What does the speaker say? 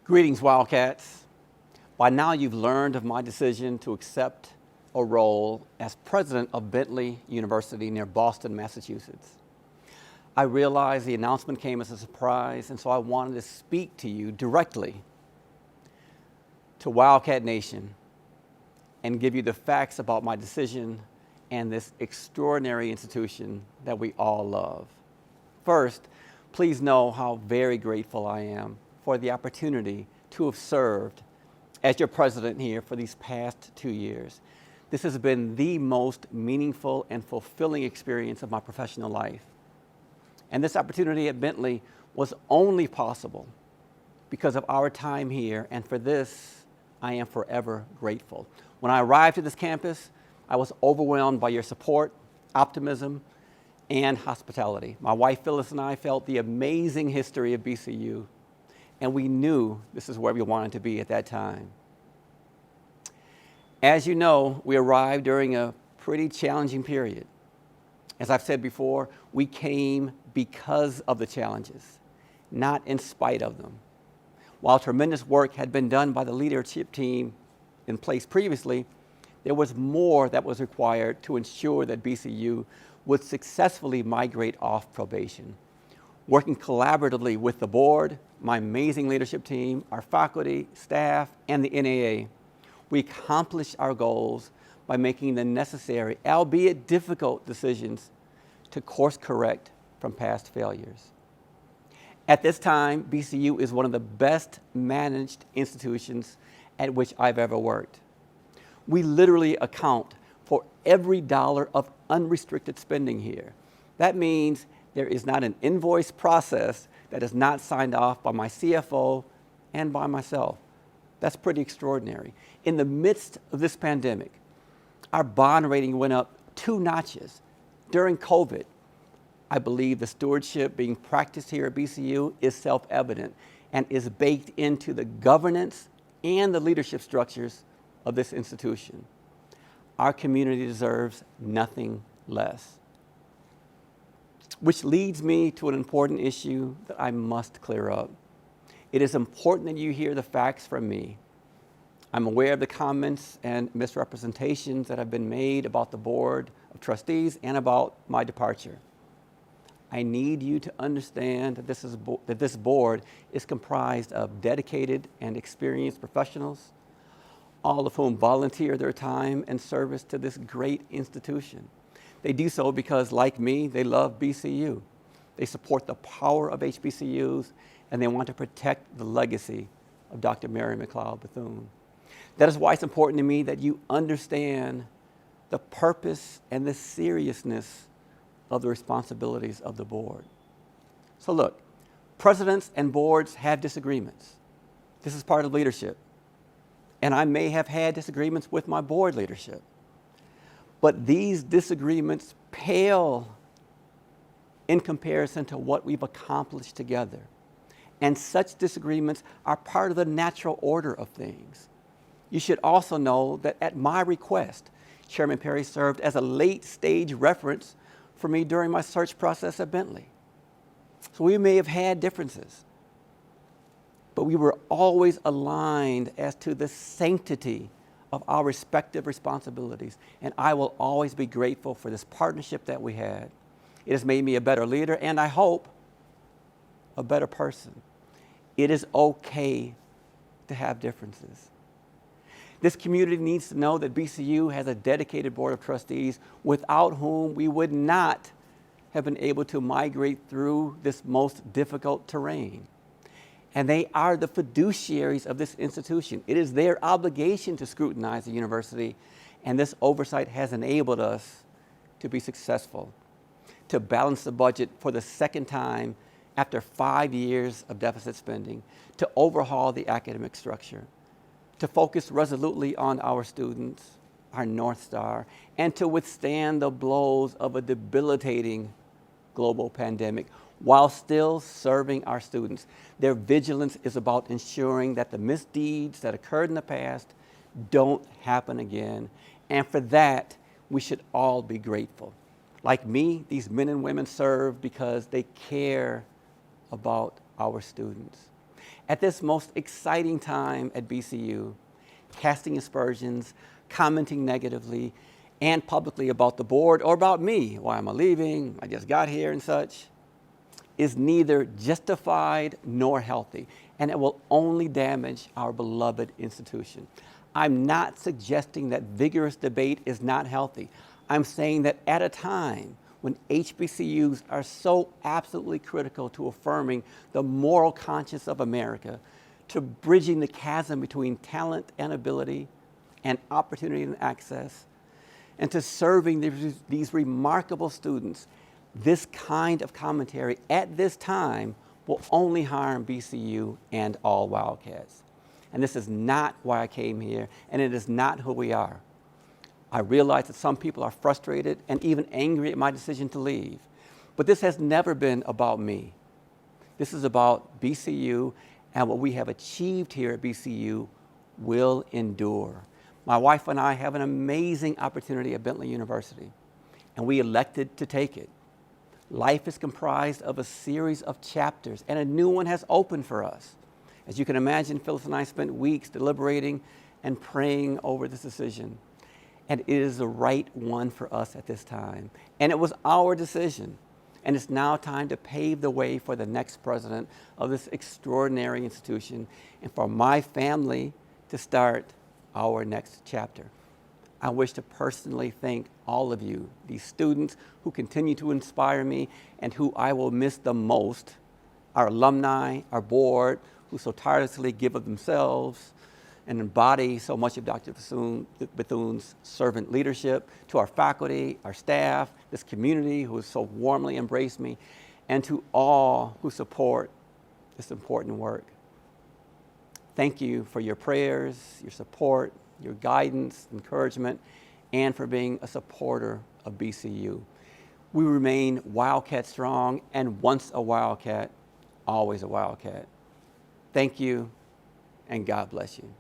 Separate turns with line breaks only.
Greetings, Wildcats. By now you've learned of my decision to accept a role as president of Bentley University near Boston, Massachusetts. I realized the announcement came as a surprise, and so I wanted to speak to you directly, to Wildcat Nation, and give you the facts about my decision and this extraordinary institution that we all love. First, please know how very grateful I am for the opportunity to have served as your president here for these past 2 years. This has been the most meaningful and fulfilling experience of my professional life. And this opportunity at Bentley was only possible because of our time here, and for this, I am forever grateful. When I arrived at this campus, I was overwhelmed by your support, optimism, and hospitality. My wife Phyllis and I felt the amazing history of BCU, and we knew this is where we wanted to be at that time. As you know, we arrived during a pretty challenging period. As I've said before, we came because of the challenges, not in spite of them. While tremendous work had been done by the leadership team in place previously, there was more that was required to ensure that BCU would successfully migrate off probation. Working collaboratively with the board, my amazing leadership team, our faculty, staff, and the NAA, we accomplished our goals by making the necessary, albeit difficult, decisions to course correct from past failures. At this time, BCU is one of the best managed institutions at which I've ever worked. We literally account for every dollar of unrestricted spending here. That means there is not an invoice process that is not signed off by my CFO and by myself. That's pretty extraordinary. In the midst of this pandemic, our bond rating went up 2 notches. During COVID, I believe the stewardship being practiced here at BCU is self-evident and is baked into the governance and the leadership structures of this institution. Our community deserves nothing less. Which leads me to an important issue that I must clear up. It is important that you hear the facts from me. I'm aware of the comments and misrepresentations that have been made about the Board of Trustees and about my departure. I need you to understand that this board is comprised of dedicated and experienced professionals, all of whom volunteer their time and service to this great institution. They do so because, like me, they love BCU. They support the power of HBCUs, and they want to protect the legacy of Dr. Mary McLeod Bethune. That is why it's important to me that you understand the purpose and the seriousness of the responsibilities of the board. So look, presidents and boards have disagreements. This is part of leadership. And I may have had disagreements with my board leadership. But these disagreements pale in comparison to what we've accomplished together. And such disagreements are part of the natural order of things. You should also know that at my request, Chairman Perry served as a late-stage reference for me during my search process at Bentley. So we may have had differences, but we were always aligned as to the sanctity of our respective responsibilities, and I will always be grateful for this partnership that we had. It has made me a better leader, and I hope a better person. It is okay to have differences. This community needs to know that BCU has a dedicated board of trustees without whom we would not have been able to migrate through this most difficult terrain. And they are the fiduciaries of this institution. It is their obligation to scrutinize the university, and this oversight has enabled us to be successful, to balance the budget for the second time after 5 years of deficit spending, to overhaul the academic structure, to focus resolutely on our students, our North Star, and to withstand the blows of a debilitating global pandemic while still serving our students. Their vigilance is about ensuring that the misdeeds that occurred in the past don't happen again. And for that, we should all be grateful. Like me, these men and women serve because they care about our students. At this most exciting time at BCU, casting aspersions, commenting negatively and publicly about the board or about me, why am I leaving, I just got here and such, is neither justified nor healthy, and it will only damage our beloved institution. I'm not suggesting that vigorous debate is not healthy. I'm saying that at a time when HBCUs are so absolutely critical to affirming the moral conscience of America, to bridging the chasm between talent and ability and opportunity and access, and to serving these remarkable students, this kind of commentary at this time will only harm BCU and all Wildcats. And this is not why I came here, and it is not who we are. I realize that some people are frustrated and even angry at my decision to leave. But this has never been about me. This is about BCU, and what we have achieved here at BCU will endure. My wife and I have an amazing opportunity at Bentley University, and we elected to take it. Life is comprised of a series of chapters, and a new one has opened for us. As you can imagine, Phyllis and I spent weeks deliberating and praying over this decision. And it is the right one for us at this time. And it was our decision. And it's now time to pave the way for the next president of this extraordinary institution and for my family to start our next chapter. I wish to personally thank all of you, these students who continue to inspire me and who I will miss the most, our alumni, our board, who so tirelessly give of themselves and embody so much of Dr. Bethune's servant leadership, to our faculty, our staff, this community who has so warmly embraced me, and to all who support this important work. Thank you for your prayers, your support, your guidance, encouragement, and for being a supporter of BCU. We remain Wildcat strong, and once a Wildcat, always a Wildcat. Thank you, and God bless you.